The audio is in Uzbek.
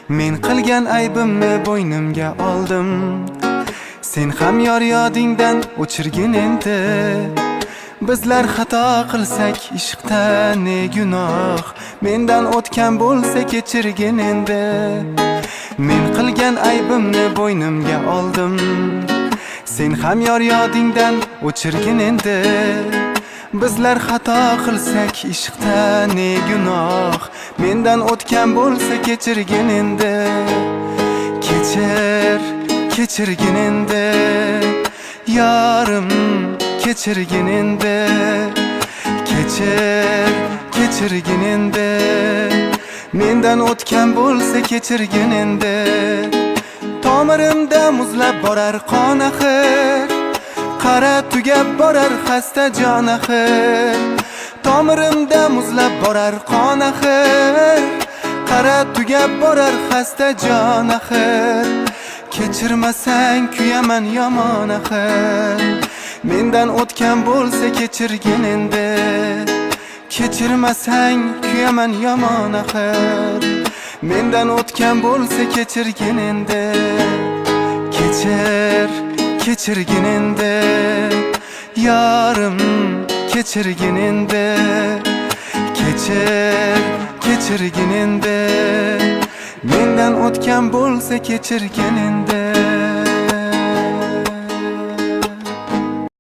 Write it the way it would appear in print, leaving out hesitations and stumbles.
Men qilgan aybimni bo'ynimga oldim. Sen ham yor yodingdan o'chirgin endi. Bizlar xato qilsak ishqda ne gunoh, mendan o'tgan bo'lsa kechirgin endi. Men qilgan aybimni bo'ynimga oldim. Sen ham yor yodingdan o'chirgin endi. Bizlar xato qilsak ishqda ne gunoh, mendan o'tgan bo'lsa kechirgin endi. Kechirgin endi yorim, kechirgin endi. Kechirgin endi, mendan o'tgan bo'lsa kechirgin endi. Tomirimda muzlab borar qon axir, qara tugab borar xasta jon axir. Tomirimda muzlab borar qon axir, qara tugab borar xasta jon axir. Kechirmasang kuyaman yomon axir. Mendan o'tgan bo'lsa kechirgin endi. Kechirmasang kuyaman yomon axir. Mendan o'tgan bo'lsa kechirgin endi. Kechirgin endi yorim, kechirgin endi. Kechirgin endi, mendan o'tgan bo'lsa kechirgin endi.